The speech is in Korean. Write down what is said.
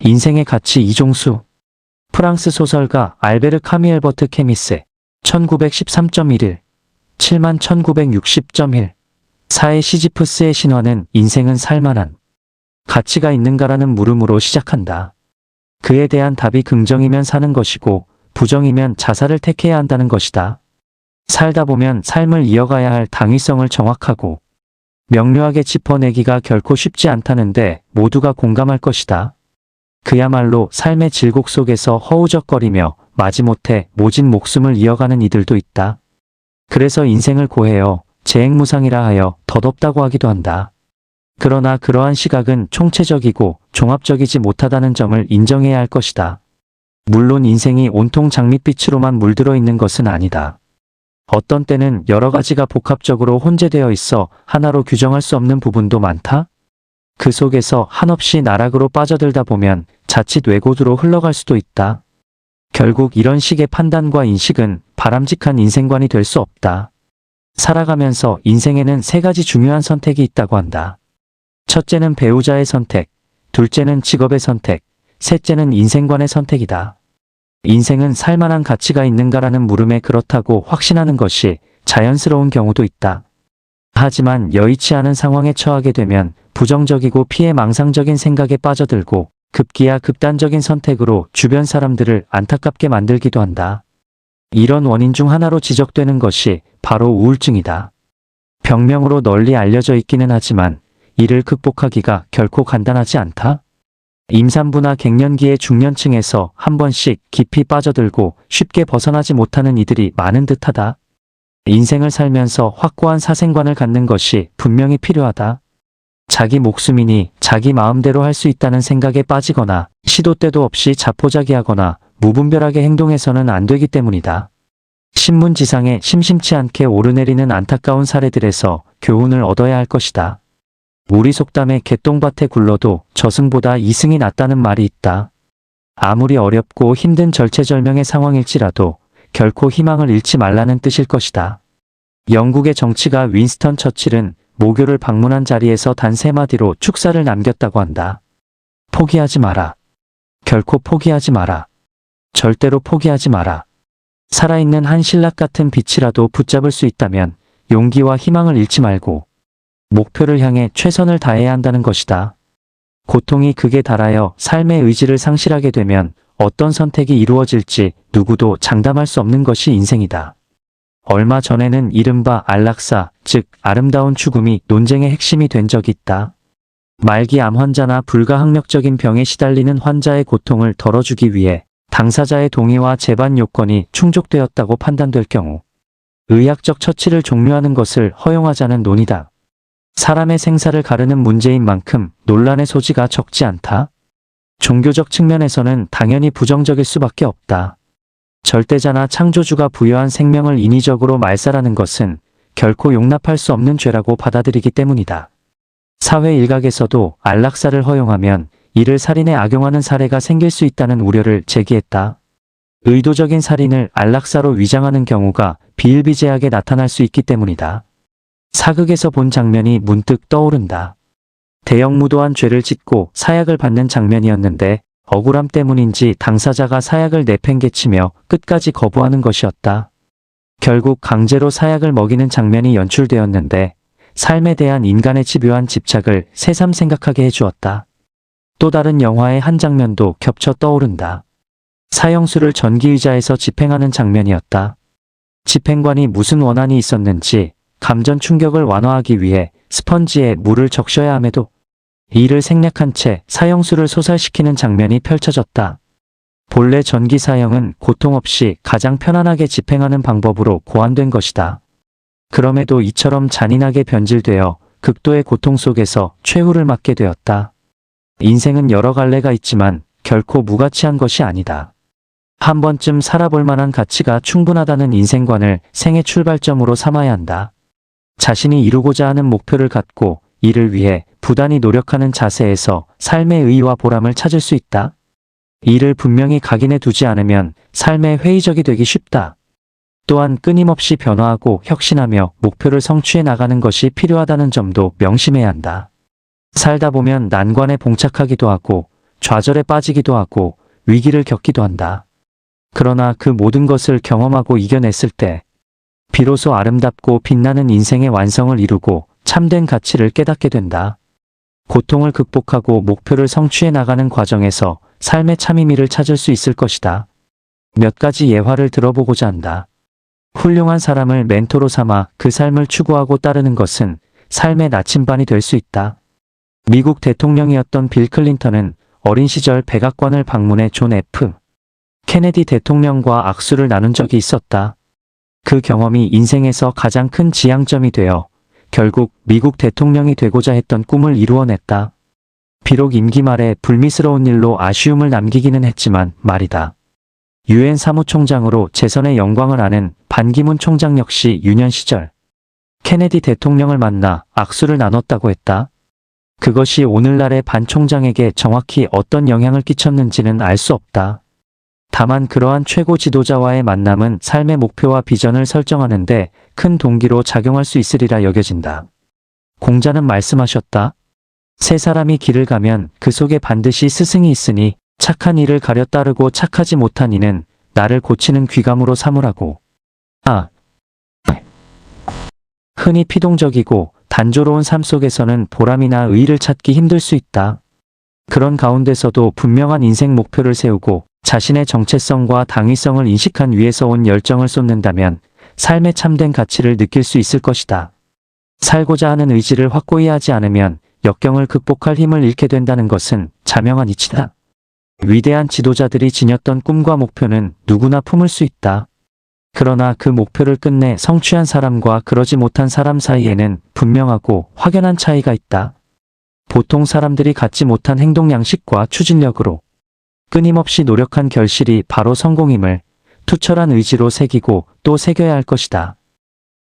인생의 가치 이종수. 프랑스 소설가 알베르 카미 앨버트 캐미스 1913.11 71960.1 사회 시지프스의 신화는 인생은 살만한 가치가 있는가라는 물음으로 시작한다. 그에 대한 답이 긍정이면 사는 것이고 부정이면 자살을 택해야 한다는 것이다. 살다 보면 삶을 이어가야 할 당위성을 정확하고 명료하게 짚어내기가 결코 쉽지 않다는데 모두가 공감할 것이다. 그야말로 삶의 질곡 속에서 허우적거리며 마지못해 모진 목숨을 이어가는 이들도 있다. 그래서 인생을 고해여 재행무상이라 하여 덧없다고 하기도 한다. 그러나 그러한 시각은 총체적이고 종합적이지 못하다는 점을 인정해야 할 것이다. 물론 인생이 온통 장밋빛으로만 물들어 있는 것은 아니다. 어떤 때는 여러 가지가 복합적으로 혼재되어 있어 하나로 규정할 수 없는 부분도 많다. 그 속에서 한없이 나락으로 빠져들다 보면 자칫 외고도로 흘러갈 수도 있다. 결국 이런 식의 판단과 인식은 바람직한 인생관이 될 수 없다. 살아가면서 인생에는 세 가지 중요한 선택이 있다고 한다. 첫째는 배우자의 선택, 둘째는 직업의 선택, 셋째는 인생관의 선택이다. 인생은 살만한 가치가 있는가라는 물음에 그렇다고 확신하는 것이 자연스러운 경우도 있다. 하지만 여의치 않은 상황에 처하게 되면 부정적이고 피해망상적인 생각에 빠져들고 급기야 극단적인 선택으로 주변 사람들을 안타깝게 만들기도 한다. 이런 원인 중 하나로 지적되는 것이 바로 우울증이다. 병명으로 널리 알려져 있기는 하지만 이를 극복하기가 결코 간단하지 않다. 임산부나 갱년기의 중년층에서 한 번씩 깊이 빠져들고 쉽게 벗어나지 못하는 이들이 많은 듯하다. 인생을 살면서 확고한 사생관을 갖는 것이 분명히 필요하다. 자기 목숨이니 자기 마음대로 할 수 있다는 생각에 빠지거나 시도 때도 없이 자포자기하거나 무분별하게 행동해서는 안 되기 때문이다. 신문지상에 심심치 않게 오르내리는 안타까운 사례들에서 교훈을 얻어야 할 것이다. 우리 속담에 개똥밭에 굴러도 저승보다 이승이 낫다는 말이 있다. 아무리 어렵고 힘든 절체절명의 상황일지라도 결코 희망을 잃지 말라는 뜻일 것이다. 영국의 정치가 윈스턴 처칠은 모교를 방문한 자리에서 단 3마디로 축사를 남겼다고 한다. 포기하지 마라. 결코 포기하지 마라. 절대로 포기하지 마라. 살아있는 한 신락 같은 빛이라도 붙잡을 수 있다면 용기와 희망을 잃지 말고 목표를 향해 최선을 다해야 한다는 것이다. 고통이 극에 달하여 삶의 의지를 상실하게 되면 어떤 선택이 이루어질지 누구도 장담할 수 없는 것이 인생이다. 얼마 전에는 이른바 안락사, 즉 아름다운 죽음이 논쟁의 핵심이 된 적이 있다. 말기 암 환자나 불가항력적인 병에 시달리는 환자의 고통을 덜어주기 위해 당사자의 동의와 재반 요건이 충족되었다고 판단될 경우 의학적 처치를 종료하는 것을 허용하자는 논의다. 사람의 생사를 가르는 문제인 만큼 논란의 소지가 적지 않다. 종교적 측면에서는 당연히 부정적일 수밖에 없다. 절대자나 창조주가 부여한 생명을 인위적으로 말살하는 것은 결코 용납할 수 없는 죄라고 받아들이기 때문이다. 사회 일각에서도 안락사를 허용하면 이를 살인에 악용하는 사례가 생길 수 있다는 우려를 제기했다. 의도적인 살인을 안락사로 위장하는 경우가 비일비재하게 나타날 수 있기 때문이다. 사극에서 본 장면이 문득 떠오른다. 대형무도한 죄를 짓고 사약을 받는 장면이었는데 억울함 때문인지 당사자가 사약을 내팽개치며 끝까지 거부하는 것이었다. 결국 강제로 사약을 먹이는 장면이 연출되었는데 삶에 대한 인간의 집요한 집착을 새삼 생각하게 해주었다. 또 다른 영화의 한 장면도 겹쳐 떠오른다. 사형수를 전기의자에서 집행하는 장면이었다. 집행관이 무슨 원한이 있었는지 감전 충격을 완화하기 위해 스펀지에 물을 적셔야 함에도 이를 생략한 채 사형수를 소살시키는 장면이 펼쳐졌다. 본래 전기 사형은 고통 없이 가장 편안하게 집행하는 방법으로 고안된 것이다. 그럼에도 이처럼 잔인하게 변질되어 극도의 고통 속에서 최후를 맞게 되었다. 인생은 여러 갈래가 있지만 결코 무가치한 것이 아니다. 한 번쯤 살아볼 만한 가치가 충분하다는 인생관을 생애 출발점으로 삼아야 한다. 자신이 이루고자 하는 목표를 갖고 이를 위해 부단히 노력하는 자세에서 삶의 의의와 보람을 찾을 수 있다. 이를 분명히 각인해 두지 않으면 삶에 회의적이 되기 쉽다. 또한 끊임없이 변화하고 혁신하며 목표를 성취해 나가는 것이 필요하다는 점도 명심해야 한다. 살다 보면 난관에 봉착하기도 하고 좌절에 빠지기도 하고 위기를 겪기도 한다. 그러나 그 모든 것을 경험하고 이겨냈을 때 비로소 아름답고 빛나는 인생의 완성을 이루고 참된 가치를 깨닫게 된다. 고통을 극복하고 목표를 성취해 나가는 과정에서 삶의 참 의미를 찾을 수 있을 것이다. 몇 가지 예화를 들어보고자 한다. 훌륭한 사람을 멘토로 삼아 그 삶을 추구하고 따르는 것은 삶의 나침반이 될 수 있다. 미국 대통령이었던 빌 클린턴은 어린 시절 백악관을 방문해 존 F. 케네디 대통령과 악수를 나눈 적이 있었다. 그 경험이 인생에서 가장 큰 지향점이 되어 결국 미국 대통령이 되고자 했던 꿈을 이루어냈다. 비록 임기 말에 불미스러운 일로 아쉬움을 남기기는 했지만 말이다. 유엔 사무총장으로 재선의 영광을 아는 반기문 총장 역시 유년 시절 케네디 대통령을 만나 악수를 나눴다고 했다. 그것이 오늘날의 반 총장에게 정확히 어떤 영향을 끼쳤는지는 알 수 없다. 다만 그러한 최고 지도자와의 만남은 삶의 목표와 비전을 설정하는데 큰 동기로 작용할 수 있으리라 여겨진다. 공자는 말씀하셨다. 세 사람이 길을 가면 그 속에 반드시 스승이 있으니 착한 이를 가려 따르고 착하지 못한 이는 나를 고치는 귀감으로 삼으라고. 흔히 피동적이고 단조로운 삶 속에서는 보람이나 의의를 찾기 힘들 수 있다. 그런 가운데서도 분명한 인생 목표를 세우고 자신의 정체성과 당위성을 인식한 위에서 온 열정을 쏟는다면 삶의 참된 가치를 느낄 수 있을 것이다. 살고자 하는 의지를 확고히 하지 않으면 역경을 극복할 힘을 잃게 된다는 것은 자명한 이치다. 위대한 지도자들이 지녔던 꿈과 목표는 누구나 품을 수 있다. 그러나 그 목표를 끝내 성취한 사람과 그러지 못한 사람 사이에는 분명하고 확연한 차이가 있다. 보통 사람들이 갖지 못한 행동 양식과 추진력으로 끊임없이 노력한 결실이 바로 성공임을 투철한 의지로 새기고 또 새겨야 할 것이다.